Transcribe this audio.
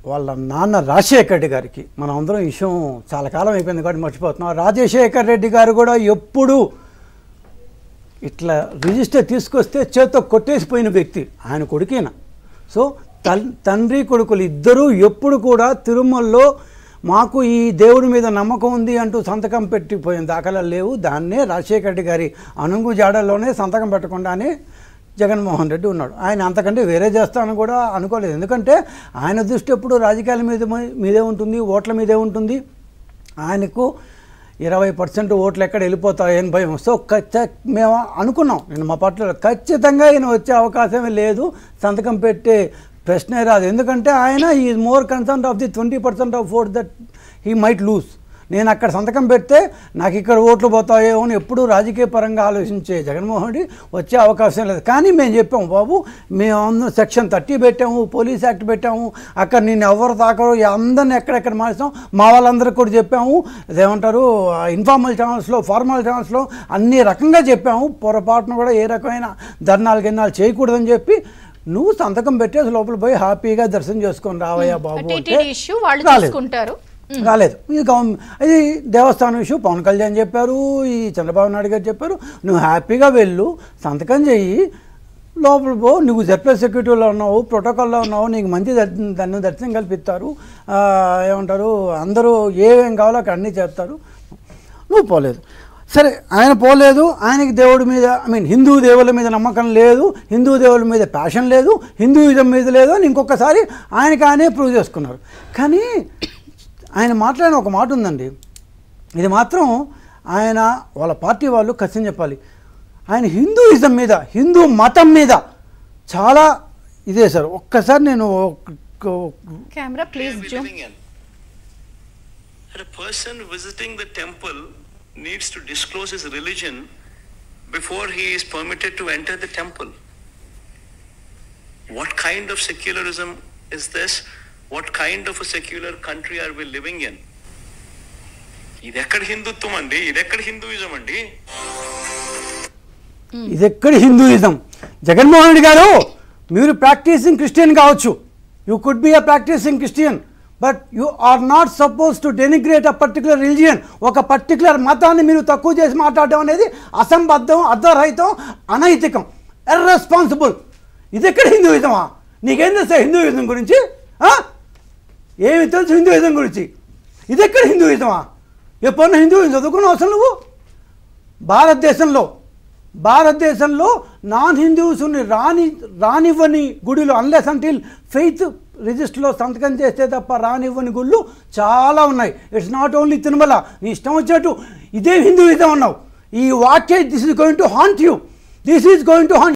వాళ్ళ నాన్న రాజశేఖర్ రెడ్డి గారికి మనం అందరం ఈ విషయం చాలా కాలం అయిపోయింది కాబట్టి మర్చిపోతున్నాం. రాజశేఖర్ రెడ్డి గారు కూడా ఎప్పుడు ఇట్లా రిజిస్టర్ తీసుకొస్తే చేత్తో కొట్టేసిపోయిన వ్యక్తి ఆయన కొడుకేనా. సో తండ్రి కొడుకులు ఇద్దరూ ఎప్పుడు కూడా తిరుమలలో మాకు ఈ దేవుడి మీద నమ్మకం ఉంది అంటూ సంతకం పెట్టిపోయిన దాఖలాలు లేవు. దాన్నే రాజశేఖర రెడ్డి గారి అణుగు జాడల్లోనే సంతకం పెట్టకుండానే జగన్మోహన్ రెడ్డి ఉన్నాడు. ఆయన అంతకంటే వేరే చేస్తానని కూడా అనుకోలేదు. ఎందుకంటే ఆయన దృష్టి ఎప్పుడు రాజకీయాల మీదే ఉంటుంది, ఓట్ల మీదే ఉంటుంది. ఆయనకు 20% ఓట్లు ఎక్కడ వెళ్ళిపోతాయని భయం. సో మేము అనుకున్నాం, నేను మా పార్టీలో ఖచ్చితంగా ఈయన వచ్చే అవకాశమే లేదు, సంతకం పెట్టే ప్రశ్నే రాదు. ఎందుకంటే ఆయన is more concern of the 20% of vote that he might lose. నేను అక్కడ సంతకం పెడితే నాకు ఇక్కడ ఓట్లు పోతాయో అని ఎప్పుడూ రాజకీయ పరంగా ఆలోచించే జగన్మోహన్ రెడ్డి వచ్చే అవకాశం లేదు. కానీ మేము చెప్పాము, బాబు మేము సెక్షన్ 30 పెట్టాము, పోలీస్ యాక్ట్ పెట్టాము, అక్కడ నేను ఎవరు తాకరు, అందరిని ఎక్కడెక్కడ మార్చాం, మా వాళ్ళందరికీ కూడా చెప్పాము. అదేమంటారు ఇన్ఫార్మల్ ఛానల్స్లో, ఫార్మల్ ఛానల్స్లో అన్ని రకంగా చెప్పాము. పొరపాటును కూడా ఏ రకమైన ధర్నాలు గిన్నాలు చేయకూడదని చెప్పి నువ్వు సంతకం పెట్టేసి లోపల పోయి హ్యాపీగా దర్శనం చేసుకొని రావయ్యా బాబు అంటే రాలేదు. ఇది దేవస్థానం ఇష్యూ పవన్ కళ్యాణ్ చెప్పారు, ఈ చంద్రబాబు నాయుడు గారు చెప్పారు, నువ్వు హ్యాపీగా వెళ్ళు, సంతకం చెయ్యి, లోపల పో, నువ్వు జెడ్పీఎస్ సెక్యూరిటీలో ఉన్నావు, ప్రోటోకాల్లో ఉన్నావు, నీకు మంచి దర్శనం కల్పిస్తారు, ఏమంటారు అందరూ ఏమేం కావాలో అక్కడ అన్నీ చేస్తారు, నువ్వు పోలేదు. సరే ఆయన పోలేదు, ఆయనకి దేవుడి మీద హిందూ దేవుళ్ళ మీద నమ్మకం లేదు, హిందూ దేవుళ్ళ మీద ప్యాషన్ లేదు, హిందూయిజం మీద లేదు అని ఇంకొకసారి ఆయనకి ఆయనే ప్రూవ్ చేసుకున్నారు. కానీ ఆయన మాట్లాడిన ఒక మాట ఉందండి, ఇది మాత్రం ఆయన వాళ్ళ పార్టీ వాళ్ళు ఖచ్చితంగా చెప్పాలి. ఆయన హిందూయిజం మీద, హిందూ మతం మీద చాలా ఇదే సార్. ఒక్కసారి నేను camera please Zoom. A person visiting the temple needs to disclose his religion before he is permitted to enter the temple. What kind of secularism is this? What kind of a secular country are we living in? ఇదెక్కడ హిందుత్వం అండి, ఇదెక్కడ Hinduism అండి, ఇదెక్కడ Hinduism? Jaganmohan Reddy garu మీరు practising Christian కావచ్చు, you could be a practising Christian, but you are not suppose to denigrate a particular religion. ఒక particular మతాన్ని మీరు తక్కువ చేసి మాట్లాడడం అనేది అసంబద్ధం, అర్ధరహితం, అనైతికం, ఇర్రెస్పాన్సిబుల్. ఇదెక్కడ హిందూయిజమా? నీకేం తెలుసా హిందూయిజం గురించి? ఏమి తెలుసు హిందూయిజం గురించి? ఇదెక్కడ హిందూయిజమా? ఎప్పుడన్నా హిందూయిజం చదువుకున్నావు అసలు నువ్వు? భారతదేశంలో నాన్ హిందూస్ని రానివ్వని గుడిలో, అన్లెస్ అంటిల్ ఫెయిత్ రిజిస్టర్లో సంతకం చేస్తే తప్ప రానివ్వని గుళ్ళు చాలా ఉన్నాయి. It's not only Tirumala. నీ ఇష్టం వచ్చినట్టు ఇదే హిందూయిజం అన్నావు. ఈ వాక్య this is going to haunt you, this is going to haunt